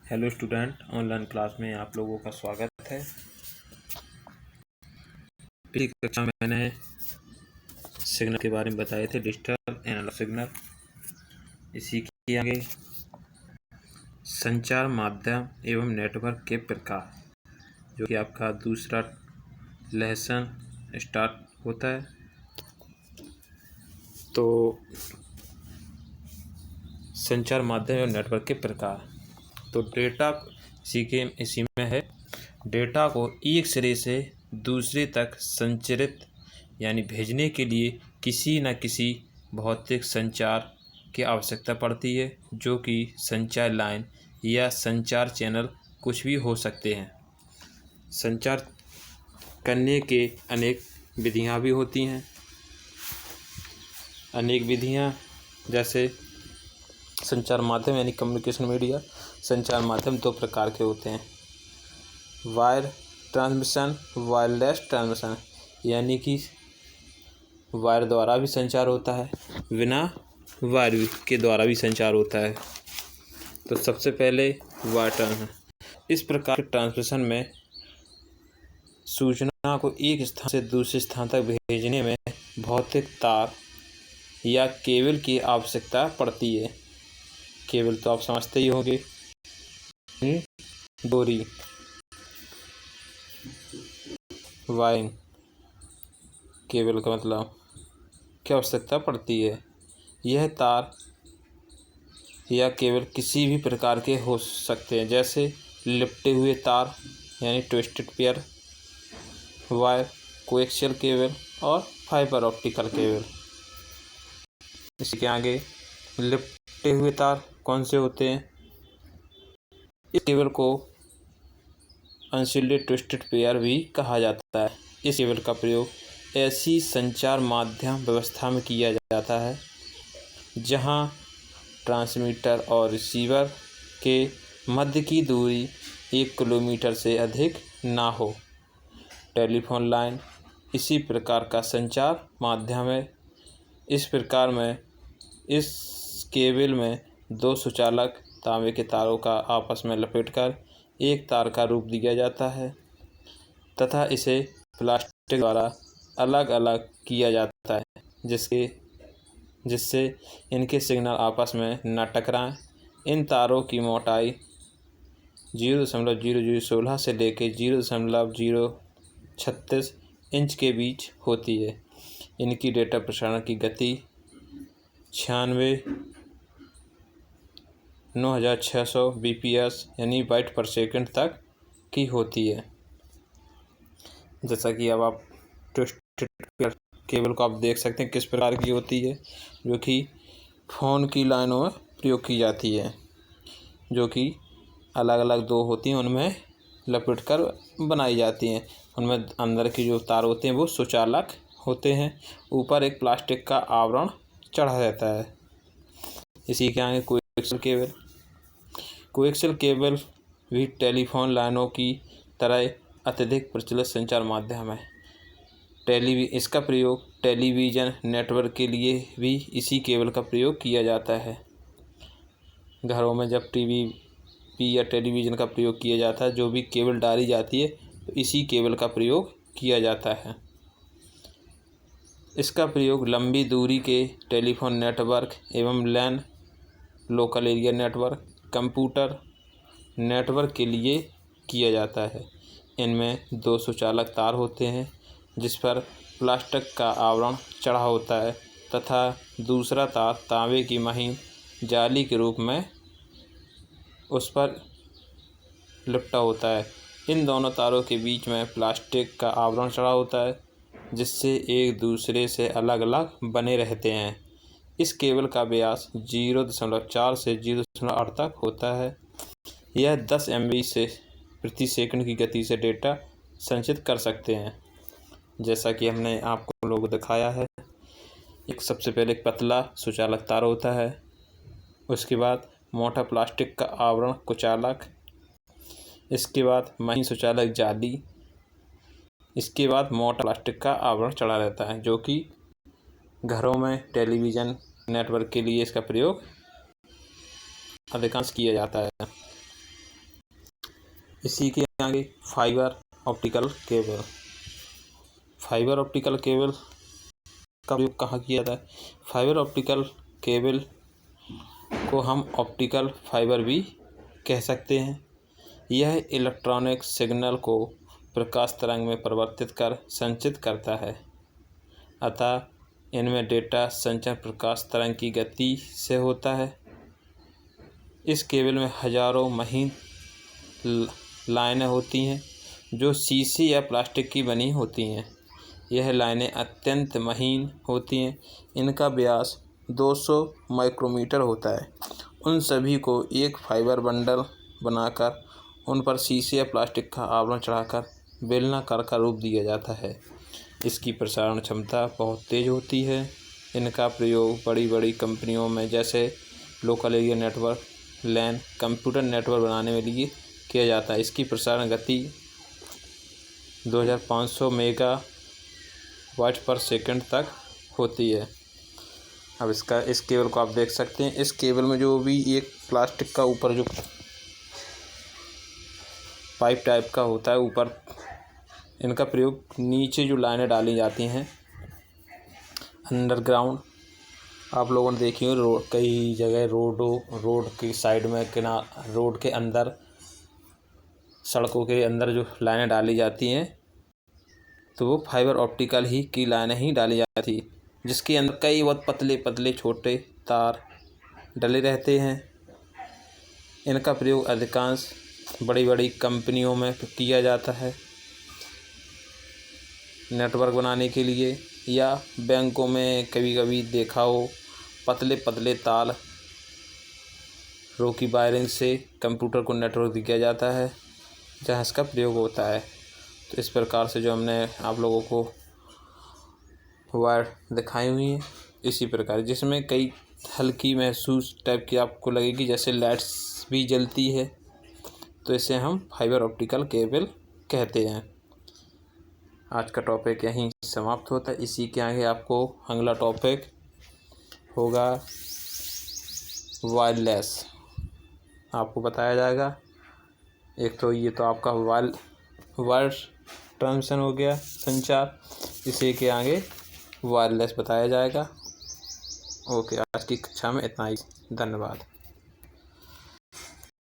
Hello student, online class में आप लोगों का स्वागत है। पिछली कक्षा में मैंने सिग्नल के बारे में बताए थे, डिजिटल एनालॉग सिग्नल। इसी के आगे संचार माध्यम एवं नेटवर्क के प्रकार, जो कि आपका दूसरा लेसन स्टार्ट होता है। तो संचार माध्यम एवं नेटवर्क के प्रकार, तो डेटा इसी में है। डेटा को एक सिरे से दूसरे तक संचरित यानी भेजने के लिए किसी न किसी भौतिक संचार की आवश्यकता पड़ती है, जो कि संचार लाइन या संचार चैनल कुछ भी हो सकते हैं। संचार करने के अनेक विधियां भी होती हैं। अनेक विधियां जैसे संचार माध्यम यानी कम्युनिकेशन मीडिया। संचार माध्यम दो प्रकार के होते हैं, वायर ट्रांसमिशन, वायरलेस ट्रांसमिशन। यानी कि वायर द्वारा भी संचार होता है, बिना वायर के द्वारा भी संचार होता है। तो सबसे पहले वायर ट्रांसमिशन। इस प्रकार के ट्रांसमिशन में सूचना को एक स्थान से दूसरे स्थान तक भेजने में भौतिक तार या केबल की आवश्यकता पड़ती है। केबल तो आप समझते ही होंगे, डोरी, वायरिंग। केबल का मतलब क्या आवश्यकता पड़ती है। यह तार या केबल किसी भी प्रकार के हो सकते हैं, जैसे लिपटे हुए तार यानी twisted pair wire, coaxial cable और फाइबर ऑप्टिकल केबल। इसी के आगे लिपटे हुए तार कौन से होते हैं। इस केबल को अनशिल्डेड ट्विस्टेड पेयर भी कहा जाता है। इस केबल का प्रयोग ऐसी संचार माध्यम व्यवस्था में किया जाता है जहां ट्रांसमीटर और रिसीवर के मध्य की दूरी 1 किलोमीटर से अधिक ना हो। टेलीफोन लाइन इसी प्रकार का संचार माध्यम है। इस प्रकार में इस केबल में दो सुचालक तांबे के तारों का आपस में लपेटकर एक तार का रूप दिया जाता है तथा इसे प्लास्टिक द्वारा अलग अलग किया जाता है, जिससे इनके सिग्नल आपस में न टकराएं। इन तारों की मोटाई 0.0016 से लेकर 0.036 इंच के बीच होती है। इनकी डेटा प्रसारण की गति 96,600 bps यानी बाइट पर सेकंड तक की होती है। जैसा कि अब आप ट्विस्टेड केबल को आप देख सकते हैं किस प्रकार की होती है, जो कि फ़ोन की लाइनों में प्रयोग की जाती है, जो कि अलग अलग दो होती हैं, उनमें लपेटकर बनाई जाती हैं। उनमें अंदर की जो तार होते हैं वो सुचालक होते हैं, ऊपर एक प्लास्टिक का आवरण चढ़ा रहता है। इसी के आगे कोएक्सियल केबल। कोएक्सियल केबल भी टेलीफोन लाइनों की तरह अत्यधिक प्रचलित संचार माध्यम है। इसका प्रयोग टेलीविज़न नेटवर्क के लिए भी इसी केबल का प्रयोग किया जाता है। घरों में जब टीवी या टेलीविज़न का प्रयोग किया जाता है, जो भी केबल डाली जाती है तो इसी केबल का प्रयोग किया जाता है। इसका प्रयोग लंबी दूरी के टेलीफोन नेटवर्क एवं LAN local area network, computer network के लिए किया जाता है। इनमें दो सुचालक तार होते हैं जिस पर प्लास्टिक का आवरण चढ़ा होता है तथा दूसरा तार तांबे की महीन जाली के रूप में उस पर लिपटा होता है। इन दोनों तारों के बीच में प्लास्टिक का आवरण चढ़ा होता है, जिससे एक दूसरे से अलग अलग बने रहते हैं। इस केबल का व्यास 0.4 से 0.8 तक होता है। यह 10 MB से प्रति सेकंड की गति से डेटा संचित कर सकते हैं, जैसा कि हमने आपको लोगों को दिखाया है। सबसे पहले एक पतला सुचालक तार होता है, उसके बाद मोटा प्लास्टिक का आवरण कुचालक, इसके बाद महीन सुचालक जाली, इसके बाद मोटा प्लास्टिक का आवरण चढ़ा रहता है, जो कि घरों में टेलीविज़न नेटवर्क के लिए इसका प्रयोग अधिकांश किया जाता है। इसी के आगे fibre optical cable. Fibre optical cable का उपयोग कहाँ किया जाता है? फाइबर ऑप्टिकल केबल को हम ऑप्टिकल फाइबर भी कह सकते हैं। यह इलेक्ट्रॉनिक सिग्नल को प्रकाश तरंग में परिवर्तित कर संचित करता है, अतः इनमें डेटा संचरण प्रकाश तरंग की गति से होता है। इस केबल में हजारों महीन लाइनें होती हैं जो शीशे या प्लास्टिक की बनी होती हैं। यह लाइनें अत्यंत महीन होती हैं। इनका व्यास 200 माइक्रोमीटर होता है। उन सभी को एक फाइबर बंडल बनाकर उन पर शीशे या प्लास्टिक का आवरण चढ़ाकर बेलनाकार का रूप दिया जाता है। इसकी प्रसारण क्षमता बहुत तेज़ होती है। इनका प्रयोग बड़ी बड़ी कंपनियों में जैसे लोकल एरिया नेटवर्क, लैन, कंप्यूटर नेटवर्क बनाने में लिए किया जाता है। इसकी प्रसारण गति 2500 मेगावाट पर सेकंड तक होती है। अब इस केबल को आप देख सकते हैं। इस केबल में जो भी एक प्लास्टिक का ऊपर जो पाइप टाइप का होता है, ऊपर इनका प्रयोग नीचे जो लाइनें डाली जाती हैं अंडरग्राउंड, आप लोगों ने देखी हो कई जगह रोड की साइड में रोड के अंदर, सड़कों के अंदर जो लाइनें डाली जाती हैं तो वो फाइबर ऑप्टिकल ही की लाइनें ही डाली जाती, जिसके अंदर कई बहुत पतले पतले छोटे तार डले रहते हैं। इनका प्रयोग अधिकांश बड़ी बड़ी कंपनियों में किया जाता है नेटवर्क बनाने के लिए, या बैंकों में कभी कभी देखा हो पतले पतले तार रो की वायरिंग से कंप्यूटर को नेटवर्क दिया जाता है, जहाँ इसका प्रयोग होता है। तो इस प्रकार से जो हमने आप लोगों को वायर दिखाई हुई है, इसी प्रकार जिसमें कई हल्की महसूस टाइप की आपको लगेगी जैसे लाइट्स भी जलती है, तो इसे हम फाइबर ऑप्टिकल केबल कहते हैं। आज का टॉपिक यहीं समाप्त होता है। इसी के आगे आपको अगला टॉपिक होगा वायरलेस, आपको बताया जाएगा। एक तो ये तो आपका वायर ट्रांसमिशन हो गया, संचार, इसी के आगे वायरलेस बताया जाएगा। ओके, आज की कक्षा में इतना ही। धन्यवाद।